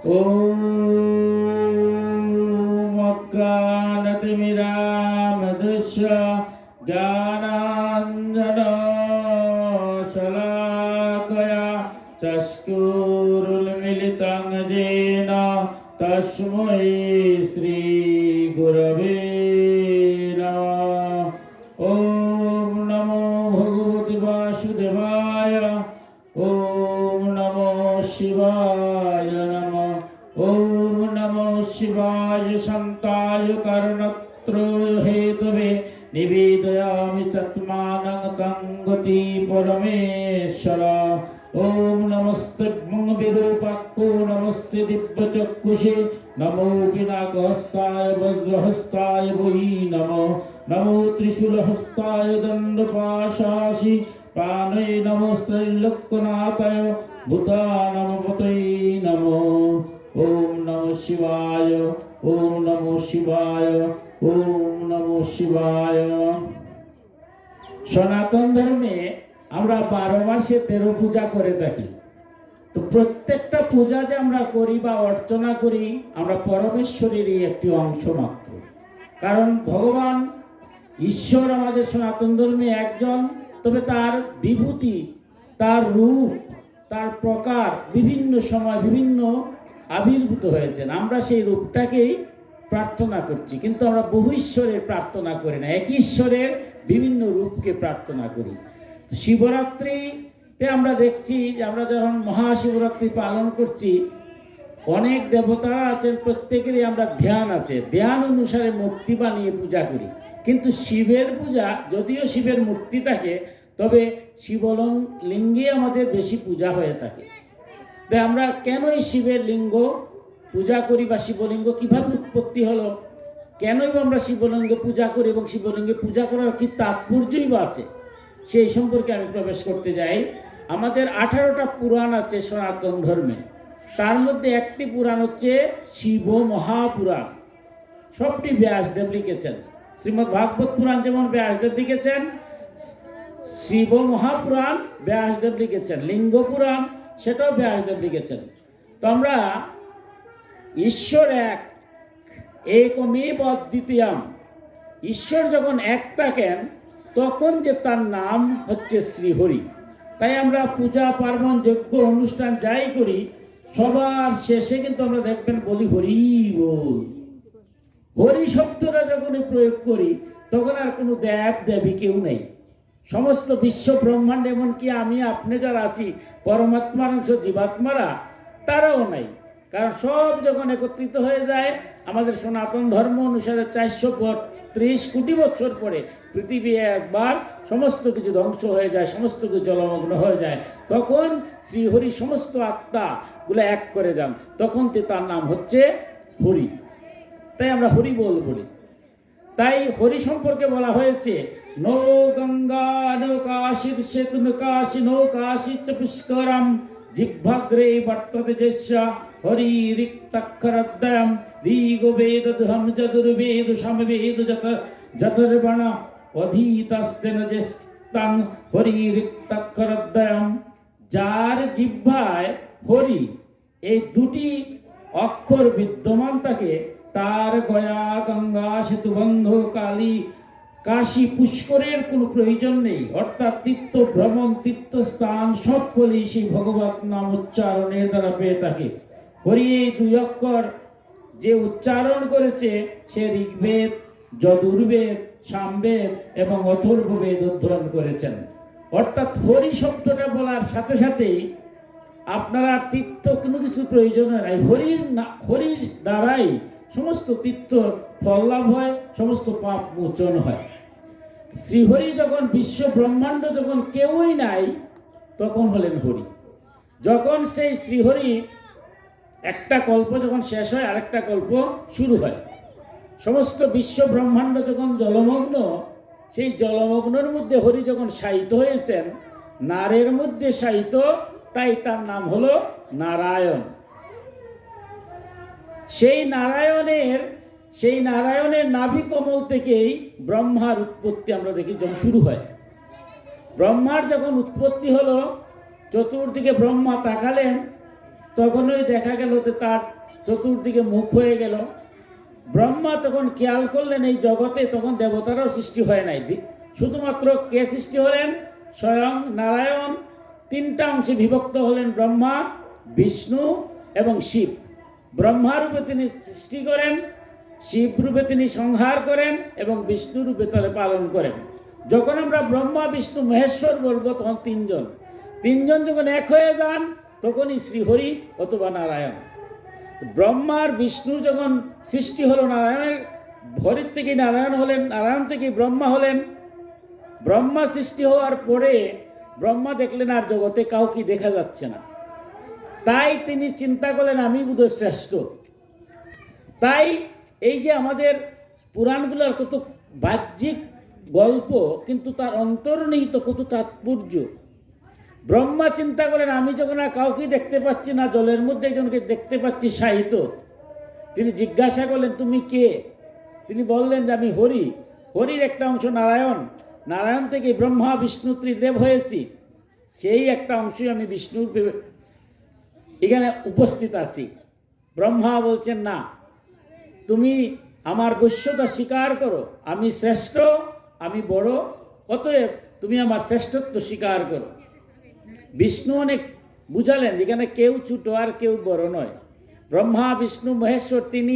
ॐ अज्ञानतिमिरामदृश्य ज्ञानाञ्जनशलाकया चक्षुरुन्मिलितं येन तस्मै श्रीगुरवे नमः। ॐ नमो भगवते वासुदेवाय। ॐ नमो शिवाय नमः। ॐ नमो शिवाय शान्ताय कर्णत्रय हेतवे निवेदयामि चत्मानं तं गति परमेश्वर। ॐ नमस्ते विरूपाक्षो नमस्ते दिव्यचक्षुषे नमो पिनाकहस्ताय वज्रहस्ताय वै नमो। नमो त्रिशूलहस्ताय दण्डपाशासि प्राणे नमस्त्रैलोक्यनाथाय भूतानामपतये नमो। ॐ नमः शिवाय। ॐ नमः शिवाय। ॐ नमः शिवाय। সনাতন ধর্মে আমরা 12 মাসে 13 পূজা করে থাকি। তো প্রত্যেকটা পূজা যে আমরা করি বা অর্চনা করি আমরা পরমেশ্বরেরই একটি অংশ মাত্র। কারণ ভগবান ঈশ্বর আমাদের সনাতন ধর্মে একজন, তবে তার বিভূতি, তার রূপ, তার প্রকার বিভিন্ন সময় বিভিন্ন আবির্ভূত হয়েছেন। আমরা সেই রূপটাকেই প্রার্থনা করছি, কিন্তু আমরা বহু ঈশ্বরের প্রার্থনা করি না, এক ঈশ্বরের বিভিন্ন রূপকে প্রার্থনা করি। শিবরাত্রিতে আমরা দেখছি যে আমরা যখন মহাশিবরাত্রি পালন করছি অনেক দেবতারা আছেন, প্রত্যেকেরই আমরা ধ্যান আছে, ধ্যান অনুসারে মূর্তি বানিয়ে পূজা করি। কিন্তু শিবের পূজা, যদিও শিবের মূর্তি থাকে, তবে লিঙ্গে আমাদের বেশি পূজা হয়ে থাকে। তাই আমরা কেন এই শিবের লিঙ্গ পূজা করি বা শিবলিঙ্গ কীভাবে উৎপত্তি হলো, কেনই বা আমরা শিবলিঙ্গ পূজা করি এবং শিবলিঙ্গে পূজা করার কি তাৎপর্যই বা আছে, সেই সম্পর্কে আমি প্রবেশ করতে যাই। আমাদের 18টা পুরাণ আছে সনাতন ধর্মে। তার মধ্যে একটি পুরাণ হচ্ছে শিব মহাপুরাণ। সবটি ব্যাসদেব লিখেছেন। শ্রীমদ্ ভাগবত পুরাণ যেমন ব্যাসদেব লিখেছেন, শিব মহাপুরাণ ব্যাসদেব লিখেছেন, লিঙ্গ পুরাণ সেটাও ব্যাসদেব লিখেছেন। তো আমরা ঈশ্বর এক, একমেব অদ্বিতীয়ম, ঈশ্বর যখন এক থাকেন তখন যে তার নাম হচ্ছে শ্রীহরি। তাই আমরা পূজা পার্বণ যজ্ঞ অনুষ্ঠান যাই করি সবার শেষে কিন্তু আমরা দেখবেন বলি হরি বল। হরি শব্দটা যখন প্রয়োগ করি তখন আর কোনো দেব দেবী কেউ নেই। সমস্ত বিশ্ব ব্রহ্মাণ্ড, এমনকি আমি আপনি যারা আছি পরমাত্মার অংশ জীবাত্মারা, তারাও নাই। কারণ সব যখন একত্রিত হয়ে যায়, আমাদের সনাতন ধর্ম অনুসারে 430 কোটি বছর পরে পৃথিবী একবার সমস্ত কিছু ধ্বংস হয়ে যায়, সমস্ত কিছু জলমগ্ন হয়ে যায়, তখন শ্রীহরি সমস্ত আত্মাগুলো এক করে যান, তখন তার নাম হচ্ছে হরি। তাই আমরা হরি বলি। তাই হরি সম্পর্কে বলা হয়েছে নো গঙ্গা নৌকাশির সেতু নৌকাশি নৌকাশি চ পুষ্করম জিহ্বাগ্রে বর্ততে যস্য হরি রিক্তাক্ষরদ্বয়ম ঋগ্বেদ দুহম যজুর্বেদ সামবেদ যতুর্বণ অধীতস্তেন যেস্তাং হরি রিক্তাক্ষরদ্বয়ম। যার জিহ্বায় হরি এই দুটি অক্ষর বিদ্যমান থাকে তার গয়া গঙ্গা সেতুবন্ধ কালী কাশী পুষ্করের কোনো প্রয়োজন নেই। অর্থাৎ তীর্থ ভ্রমণ তীর্থস্থান সব ফলই সেই ভগবত নাম উচ্চারণের দ্বারা পেয়ে থাকে। হরি এই 2 অক্ষর যে উচ্চারণ করেছে সে ঋগ্বেদ, যজুর্বেদ, সামবেদ এবং অথর্ববেদ অধ্যয়ন করেছেন। অর্থাৎ হরি শব্দটা বলার সাথে সাথেই আপনারা তীর্থ কোনো কিছু প্রয়োজন নাই, হরির দ্বারাই সমস্ত তীর্থ ফল লাভ হয়, সমস্ত পাপ মোচন হয়। শ্রীহরি যখন বিশ্ব ব্রহ্মাণ্ড যখন কেউই নাই তখন হলেন হরি। যখন সেই শ্রীহরি একটা কল্প যখন শেষ হয় আরেকটা কল্প শুরু হয়, সমস্ত বিশ্ব ব্রহ্মাণ্ড যখন জলমগ্ন, সেই জলমগ্নের মধ্যে হরি যখন শায়িত হয়েছেন, নারের মধ্যে শায়িত, তাই তার নাম হলো নারায়ণ। সেই নারায়ণের নাভি কমল থেকেই ব্রহ্মার উৎপত্তি আমরা দেখি যখন শুরু হয়। ব্রহ্মার যখন উৎপত্তি হলো, চতুর্দিকে ব্রহ্মা তাকালেন, তখনই দেখা গেল যে তার চতুর্দিকে মুখ হয়ে গেল। ব্রহ্মা তখন খেয়াল করলেন এই জগতে তখন দেবতারাও সৃষ্টি হয় নাই, শুধুমাত্র কে সৃষ্টি হলেন? স্বয়ং নারায়ণ। তিনটা অংশে বিভক্ত হলেন, ব্রহ্মা, বিষ্ণু এবং শিব। ব্রহ্মা রূপে তিনি সৃষ্টি করেন, শিব রূপে তিনি সংহার করেন এবং বিষ্ণু রূপে তারা পালন করেন। যখন আমরা ব্রহ্মা বিষ্ণু মহেশ্বর বলবো তখন তিনজন, তিনজন যখন এক হয়ে যান তখনই শ্রীহরি অথবা নারায়ণ। ব্রহ্মার বিষ্ণুর যখন সৃষ্টি হলো, নারায়ণের হরির থেকে নারায়ণ হলেন, নারায়ণ থেকে ব্রহ্মা হলেন। ব্রহ্মা সৃষ্টি হওয়ার পরে ব্রহ্মা দেখলেন আর জগতে কাউকে দেখা যাচ্ছে না, তাই তিনি চিন্তা করলেন আমি বোধহয় শ্রেষ্ঠ। তাই এই যে আমাদের পুরাণগুলোর কত বাহ্যিক গল্প, কিন্তু তার অন্তর্নিহিত কত তাৎপর্য। ব্রহ্মা চিন্তা করেন আমি যখন আর কাউকে দেখতে পাচ্ছি না, জলের মধ্যে একজনকে দেখতে পাচ্ছি সাহিত্য। তিনি জিজ্ঞাসা করলেন তুমি কে? তিনি বললেন যে আমি হরি। হরির একটা অংশ নারায়ণ, নারায়ণ থেকে ব্রহ্মা বিষ্ণু ত্রিদেব হয়েছি, সেই একটা অংশই আমি বিষ্ণুর এখানে উপস্থিত আছি। ব্রহ্মা বলছেন না, তুমি আমার বৈশ্যতা স্বীকার করো, আমি শ্রেষ্ঠ, আমি বড়, অতএব তুমি আমার শ্রেষ্ঠত্ব স্বীকার করো। বিষ্ণু অনেক বুঝালেন যেখানে কেউ ছোট আর কেউ বড় নয়। ব্রহ্মা বিষ্ণু মহেশ্বর তিনি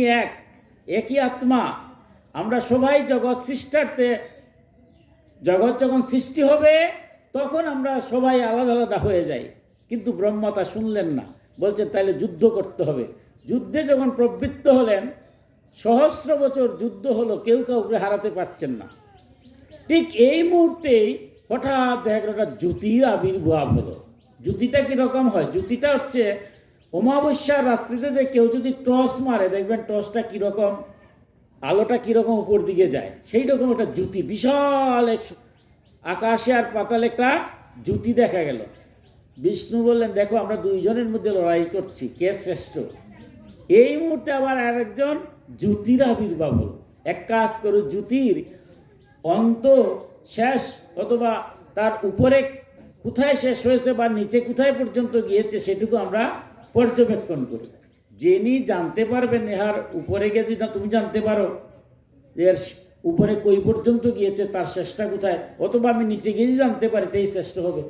একই আত্মা। আমরা সবাই জগৎ সৃষ্টার্থে, জগৎ যখন সৃষ্টি হবে তখন আমরা সবাই আলাদা আলাদা হয়ে যাই, কিন্তু ব্রহ্মা তা শুনলেন না, বলছেন তাহলে যুদ্ধ করতে হবে। যুদ্ধে যখন প্রবৃত্ত হলেন, সহস্র বছর যুদ্ধ হলো, কেউ কাউকে হারাতে পারছেন না। ঠিক এই মুহূর্তেই হঠাৎ দেখা গেল একটা জ্যোতির আবির্ভাব হলো। জ্যোতিটা কীরকম হয়? জ্যোতিটা হচ্ছে অমাবস্যার রাত্রিতে যে কেউ যদি টর্চ মারে, দেখবেন টর্চটা কীরকম, আলোটা কীরকম উপর দিকে যায়, সেই রকম একটা জ্যোতি, বিশাল এক আকাশে আর পাতালে একটা জ্যোতি দেখা গেল। বিষ্ণু বললেন দেখো আমরা দুইজনের মধ্যে লড়াই করছি, কে শ্রেষ্ঠ। এই মুহূর্তে আবার আরেকজন জ্যোতির আবির্ভাব হল। এক কাজ করো, জ্যোতির অন্ত শেষ অথবা তার উপরে কোথায় শেষ হয়েছে বা নিচে কোথায় পর্যন্ত গিয়েছে সেটুকু আমরা পর্যবেক্ষণ করি। যিনি জানতে পারবেন ইহার উপরে গিয়ে যদি তুমি জানতে পারো এর উপরে কই পর্যন্ত গিয়েছে, তার শেষটা কোথায়, অথবা আমি নিচে গিয়ে জানতে পারি তাই শ্রেষ্ঠ হবে।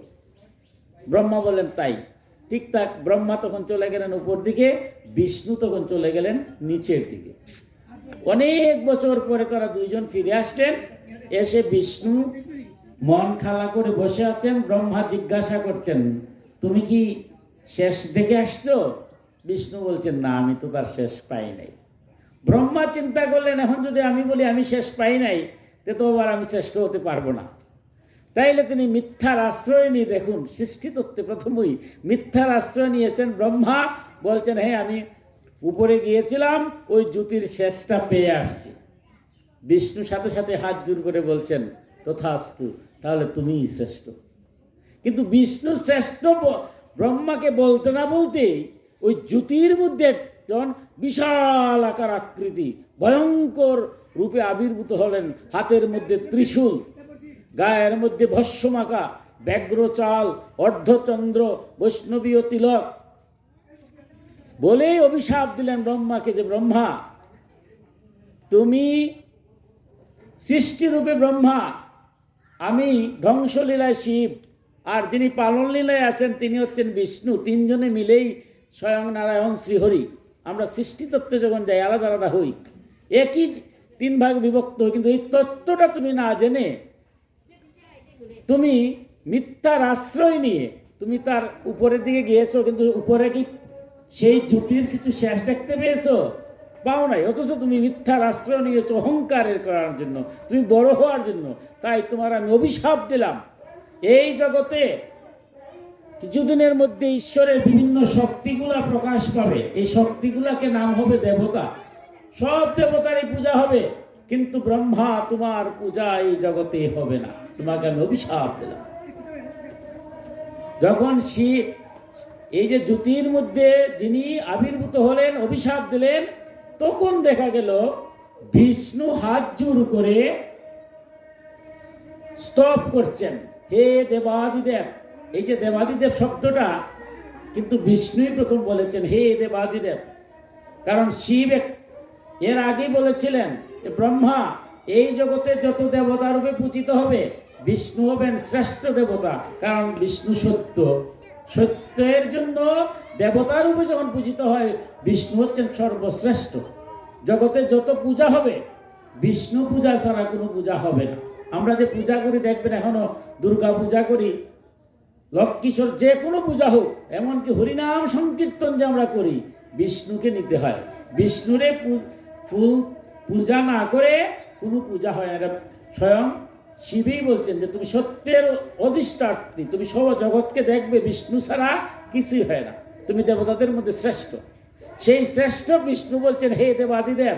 ব্রহ্মা বলেন তাই। ঠিকঠাক ব্রহ্মা তখন চলে গেলেন উপর দিকে, বিষ্ণু তখন চলে গেলেন নিচের দিকে। অনেক বছর পরে তারা দুইজন ফিরে আসলেন। এসে বিষ্ণু মন খালা করে বসে আছেন। ব্রহ্মা জিজ্ঞাসা করছেন তুমি কি শেষ দেখে আসছো? বিষ্ণু বলছেন না, আমি তো তার শেষ পাই নাই। ব্রহ্মা চিন্তা করলেন এখন যদি আমি বলি আমি শেষ পাই নাই, তো আবার আমি শ্রেষ্ঠ হতে পারবো না। তাইলে তিনি মিথ্যার আশ্রয় নিয়ে, দেখুন সৃষ্টিতত্ত্বে প্রথমেই মিথ্যার আশ্রয় নিয়েছেন। ব্রহ্মা বলছেন হ্যাঁ আমি উপরে গিয়েছিলাম, ওই জ্যোতির শেষটা পেয়ে আসছি। বিষ্ণু সাথে সাথে হাত জোর করে বলছেন তথাস্তু, তাহলে তুমিই শ্রেষ্ঠ। কিন্তু বিষ্ণু শ্রেষ্ঠ ব্রহ্মাকে বলতে না বলতেই ওই জ্যোতির মধ্যে যখন বিশাল আকার আকৃতি ভয়ঙ্কর রূপে আবির্ভূত হলেন, হাতের মধ্যে ত্রিশূল, গায়ের মধ্যে ভস্মমাখা ব্যাঘ্র চাল, অর্ধচন্দ্র, বৈষ্ণবীয় তিলক, বলেই অভিশাপ দিলেন ব্রহ্মাকে যে ব্রহ্মা তুমি সৃষ্টিরূপে ব্রহ্মা, আমি ধ্বংসলীলায় শিব, আর যিনি পালনলীলায় আছেন তিনি হচ্ছেন বিষ্ণু। তিনজনে মিলেই স্বয়ং নারায়ণ শ্রীহরি। আমরা সৃষ্টিতত্ত্বে যখন যাই আলাদা আলাদা হই, একই তিন ভাগ বিভক্ত হই, কিন্তু এই তত্ত্বটা তুমি না জেনে তুমি মিথ্যার আশ্রয় নিয়ে তুমি তার উপরের দিকে গিয়েছো, কিন্তু উপরে কি সেই জ্যোতির কিছু শেষ দেখতে পেয়েছো? পাও নাই। অথচ তুমি মিথ্যার আশ্রয় নিয়েছো অহংকারের করার জন্য, তুমি বড় হওয়ার জন্য। তাই তোমার আমি অভিশাপ দিলাম, এই জগতে কিছুদিনের মধ্যে ঈশ্বরের বিভিন্ন শক্তিগুলা প্রকাশ পাবে। এই শক্তিগুলাকে নাম হবে দেবতা, সব দেবতারই পূজা হবে, কিন্তু ব্রহ্মা তোমার পূজা এই জগতে হবে না, তোমাকে আমি অভিশাপ দিলাম। যখন শিব এই যে জ্যোতির মধ্যে যিনি আবির্ভূত হলেন, অভিশাপ দিলেন, তখন দেখা গেল বিষ্ণু হাত জোর করে স্তব করছেন, হে দেবাদিদেব। এই যে দেবাদিদেব শব্দটা কিন্তু বিষ্ণুই প্রথম বলেছেন হে দেবাদিদেব। কারণ শিব এর আগেই বলেছিলেন যে ব্রহ্মা এই জগতে যত দেবতা রূপে পূজিত হবে, বিষ্ণু হবেন শ্রেষ্ঠ দেবতা। কারণ বিষ্ণু সত্য, সত্যের জন্য দেবতা রূপে যখন পূজিত হয়, বিষ্ণু হচ্ছেন সর্বশ্রেষ্ঠ। জগতে যত পূজা হবে, বিষ্ণু পূজা ছাড়া কোনো পূজা হবে না। আমরা যে পূজা করি দেখবেন, এখনো দুর্গা পূজা করি, লক্ষ্মীশ্বর, যে কোনো পূজা হোক, এমনকি হরিনাম সংকীর্তন যে আমরা করি, বিষ্ণুকে নিতে হয়। বিষ্ণুরে ফুল পূজা না করে কোনো পূজা হয় না। এটা স্বয়ং শিবই বলছেন যে তুমি সত্যের অধিষ্ঠাত্রী, তুমি সব জগৎকে দেখবে, বিষ্ণু ছাড়া কিছুই হয় না, তুমি দেবতাদের মধ্যে শ্রেষ্ঠ। সেই শ্রেষ্ঠ বিষ্ণু বলছেন হে দেবাদিদেব,